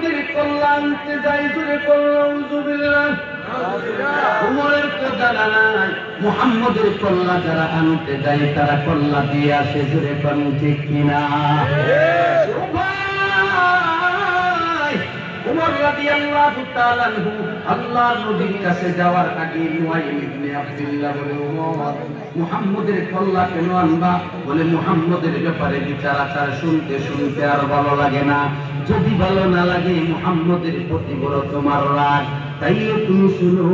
মুহাম্মদের কল্যাণতে যাই জুড়ে কল্লাউযুবিল্লাহ উমরের তো জানা নাই মুহাম্মদের কল্লা যারা আনতে যায় তারা কল্লা দিয়ে আসে জুড়ে কোন ঠিক কিনা উমর রাদিয়াল্লাহু তাআলা আনহু আল্লাহর নবীর কাছে যাওয়ার আগে নুয়াইম ইবনে আব্দুল্লাহ বলে উমর মুহাম্মদের কল্লা কেন আনবা বলে মুহাম্মদের ব্যাপারে বিচার আচার শুনতে শুনতে আর ভালো লাগে না যদি ভালো না লাগে মুহাম্মদের প্রতি বড় তোমার রাগ তাইলে তুমি শুনো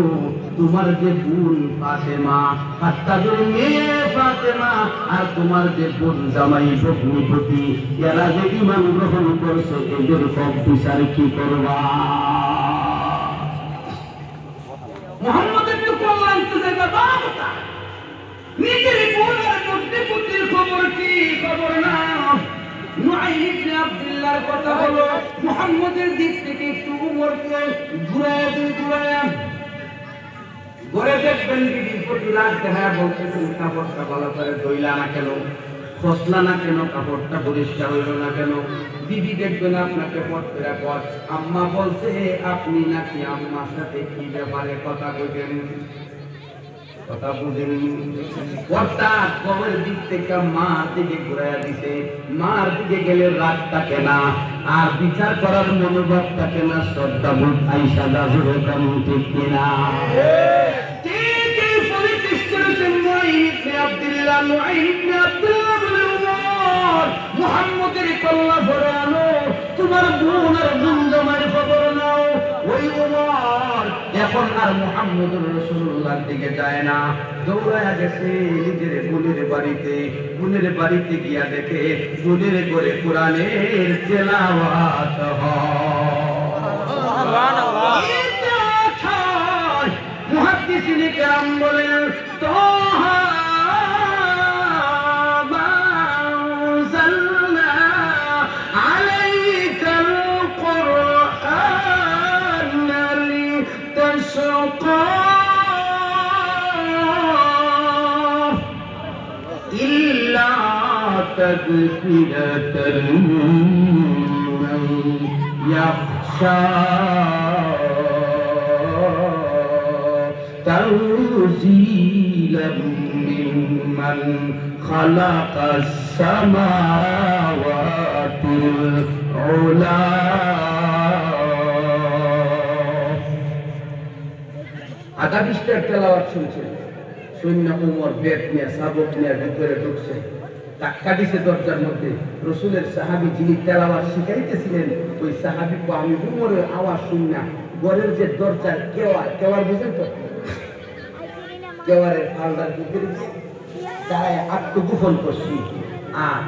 তোমার যে বোন ফাতেমা হাত্তাদের মেয়ে ফাতেমা আর তোমার যে বোন জামাই ভগ্নিপতি এরা যে ঈমান গ্রহণ করছে এদের সব বিচার কি করবা মুহাম্মদের তো কল্যাণ তো জায়গা বাবা নিজের বোনের ভগ্নিপতির খবর কি খবর না নুআইম ইবনে আব্দুল্লাহর কথা হলো মুহাম্মদের দিক থেকে একটু উমরকে ঘুরায়া ঘরে দেখবেন বিবির প্রতি রাগ দেখা বলতেছেন কাপড়টা ভালো করে ধুইলা না কেন খসলা না কেন কাপড়টা পরিষ্কার হইল না কেন বিবি দেখবেন আপনাকে পড়তে পর আম্মা বলছে আপনি নাকি আম্মার সাথে কি ব্যাপারে কথা বলছেন কথা বুঝেন হঠাৎ কবর দিক থেকে মার দিকে ঘুরাইয়া দিছে মার দিকে গেলে রাগটা কেনা আর বিচার করার মনোভাবটা কেনা শ্রদ্ধা বোধ আইসা দাজুরে কম ঠিক কিনা মুহাম্মদের কল্লা ভরে আনো তোমার বোন আর বোন জামাইয়ের খবর নাও ওই উমর এখন আর মুহাম্মদুর রাসূলুল্লাহর দিকে যায় না দৌড়ায়া গেছে নিজের বোনের বাড়িতে গিয়া দেখে বোনের করে কোরআনের তেলাওয়াত হয় সুবহানাল্লাহ মুহাদ্দিসিনে কেরাম বলেন তোহা إلا تذكرة لمن يخشى تنزيلا ممن خلق السماوات العلى আগামীষ্টার তেলাওয়াত শুনছেন সৈন্য উমর বেত নিয়ে সাবক নিয়ে ভিতরে ঢুকছে ধাক্কা দিছে দরজার মধ্যে রসুলের সাহাবী যিনি তেলাওয়াত শিখাইতেছিলেন ওই সাহাবী আমি উমরের আওয়াজ শুননা ঘরের যে দরজার কেওয়ার বুঝেন তো কেওয়ারের ফালদার ভিতরে তাই আত্মগোপন করছি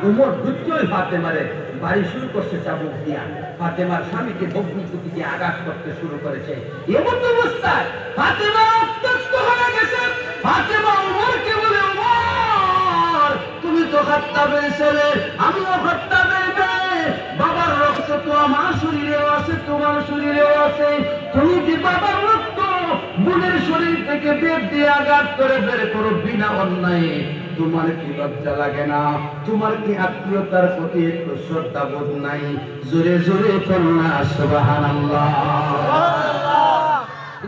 উমর দুটোই ফাতেমারে বাড়ি শুরু করছে চাবুক দিয়া ফাতেমার স্বামীকে ভগ্নিপতি দিয়ে আঘাত করতে শুরু করেছে এমন অবস্থায় ফাতেমা উত্তপ্ত হয়ে গেছে ফাতেমা উমরকে বলে উমর তুমি তো খাত্তাবের ছেলে আমিও খাত্তাবের মেয়ে বাবার রক্ত তো আমার শরীরেও আছে তোমার শরীরেও আছে তুমি কি বাবার রক্ত বোনের শরীর থেকে বের দিয়ে আঘাত করে বের করো বিনা অন্যায়ে তোমার কি লজ্জা লাগে না তোমার কি আত্মীয়তার প্রতি একটু শ্রদ্ধা বোধ নাই জোরে জোরে পড়না সুবহানাল্লাহ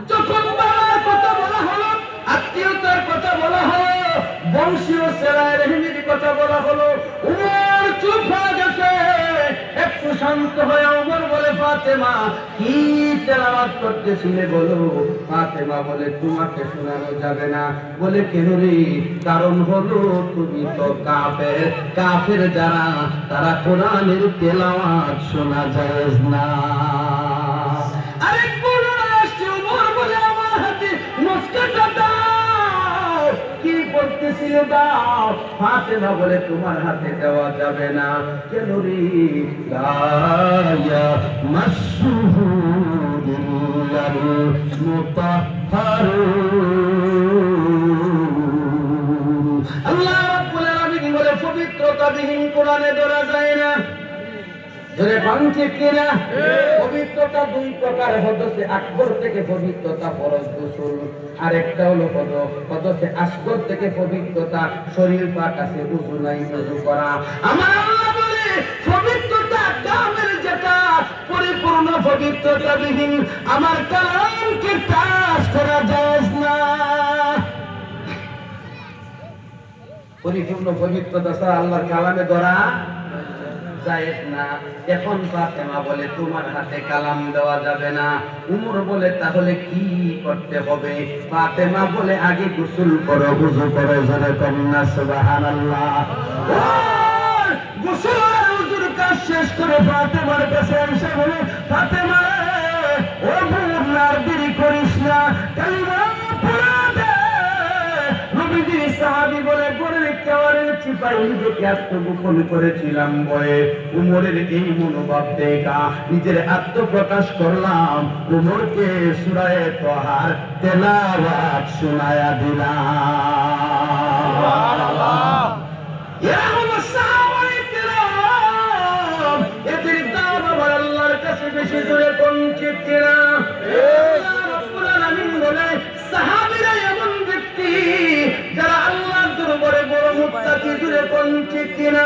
যখন বাবার কথা বলা হলো আত্মীয়তার কথা বলা হলো বংশীয় সেরায় রহিমের কথা বলা হলো উমর চুপ হয়ে গেছে একটু শান্ত হয়ে উমর বলে ফাতেমা কি তেলাওয়াত করতেছিলে বলো ফাতেমা বলে তোমাকে শোনানো যাবে না বলে কেন রে কারণ হলো তুমি তো কাফের যারা তারা কোরআনের তেলাওয়াত শোনা যায় না আরেক বড় আসছে উমর বলে আমার হাতে মুস্কাটা দাও কি বলতেছিলে দাও ফাতেমা বলে তোমার হাতে দেওয়া যাবে না কেন রে গায়া মাসহুদুল্লাহ মুতাহহারুন আল্লাহ রাব্বুল আলামিন বলে পবিত্রতাবিহীন কোরআনে ধরা যায় না ধরে বাংছে কিনা পবিত্রতা দুই প্রকার হদসে আকবর থেকে পবিত্রতা ফরজ গোসল আর একটা হলো হদসে আসগর থেকে পবিত্রতা শরীর পাক আছে উযু নাই উযু করা আমার আল্লাহ বলে পবিত্রতা কামেল যেটা পরিপূর্ণ পবিত্রতাবিহীন আমার কালামকে টাচ করা যায় না। পরিপূর্ণ পবিত্রতা ছাড়া আল্লাহর কালামে ধরা যায় না। এখন ফাতেমা বলে তোমার হাতে কালাম দেওয়া যাবে না। উমর বলে তাহলে কি করতে হবে? ফাতেমা বলে আগে গোসল করো, ওযু করো, জোরে কন্যা সুবহানাল্লাহ। গোসল আর ওযুর কাজ শেষ করে ফাতেমার কাছে এসে বলে, ফাতেমা ও বোন, আর দেরি করিস না, কালিমা পড়া দে। নবীজির সাহাবী বলে, গরের কেওয়ারের চিপাই নিজেকে আত্মগোপন করেছিলাম বয়ে উমরের এই মনোভাব দেখা নিজের আত্মপ্রকাশ করলাম। উমরকে সূরা তাহার তেলাওয়াত শোনায়া দিলাম। সুবহানাল্লাহ। ইয়া হলো সাহাবায়ে কেরাম, এদের দাম আমার আল্লাহর কাছে বেশি জোরে পৌঁছে কিনা? আল্লাহ রাব্বুল আলামিন বলে, সাহাবীরা এমন ব্যক্তি যারা আল্লাহর দরবারে বড় মুত্তাকি, জোরে পৌঁছে কিনা?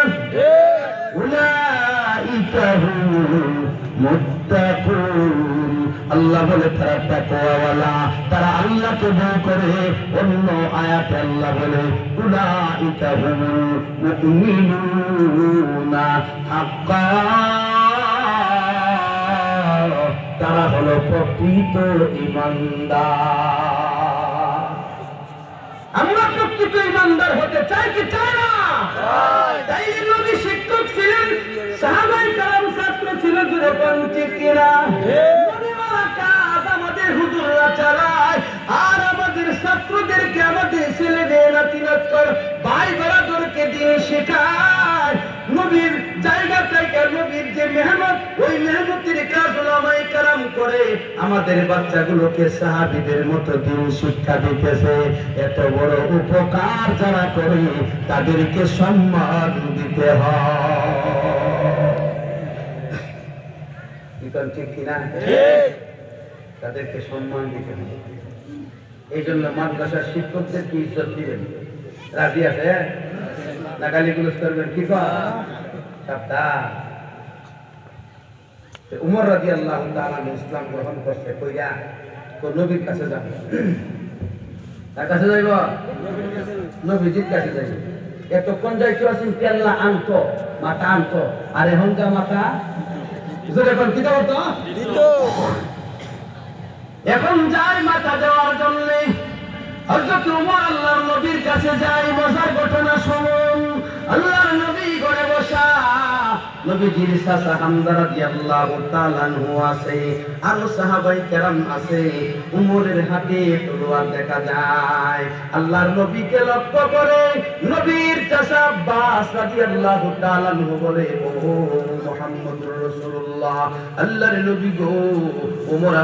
উলাইকা হুমুল মুত্তাকুন। আল্লাহ বলে তারা তাকওয়াওয়ালা, তারা আল্লাহকে ভয় করে। অন্য আয়াতে আল্লাহ বলে, উলাইকা হুমুল মুমিনুনা হাক্কান। তারা হলো প্রকৃত ঈমানদার। আমরা প্রকৃত ঈমানদার হতে চাই কি চাই না? তাই নবী শিক্ষক ছিলেন, সাহাবায়ে কেরাম ছাত্র ছিল, জোরে পৌঁছে কিনা? নবীওয়ালা কাজ আমাদের হুজুররা চালায়, আর আমাদের ছাত্রদেরকে, আমাদের ছেলেদের, নাতি-নাতকর, ভাই বেরাদরকে দিন শেখায়। নবীর জায়গা থেকে নবীর যে মেহনত, ওই মেহনতের কাজ উলামায়ে কেরাম করে আমাদের বাচ্চাগুলোকে সাহাবীদের মতো দিন শিক্ষা দিতেছে। এত বড় উপকার যারা করে তাদেরকে সম্মান দিতে হয়। ঠিক কিনা? তাদেরকে সম্মান দিতে হবে। এই জন্য মাদ্রাসার শিক্ষকদেরকে ইজ্জত দিবেন। রাজি আছে না? গালিগুলোজ করবেন কি? সাবধান। উমর রাদিয়াল্লাহু তাআলা ইসলাম গ্রহণ করতে কইরা তো নবীর কাছে যাবে। তার কাছে যাইব, নবীজির কাছে যাইব। এতক্ষণ যাইতে আছেন কেল্লা আনতো, মাথা আনতো, আর এখন যা মাথা এখন কি দেবো তো এখন যাই মাথা দেওয়ার জন্য। হযরত ওমর আল্লাহর নবীর কাছে যায়। মজার ঘটনা শুনুন। আল্লাহর নবী ঘরে বসা, নবীজির চাচা হামজা রাদিয়াল্লাহু তাআলা আনহু আছে, আর সাহাবায়ে কেরাম আছে। উমরের হাতে তলোয়ার দেখা যায়। আল্লাহর নবীকে লক্ষ্য করে নবীর চাচা আব্বাস রাদিয়াল্লাহু তাআলা আনহু বলে, ও মুহাম্মদুর রাসূলুল্লাহ, আল্লাহর নবী গো। ওমর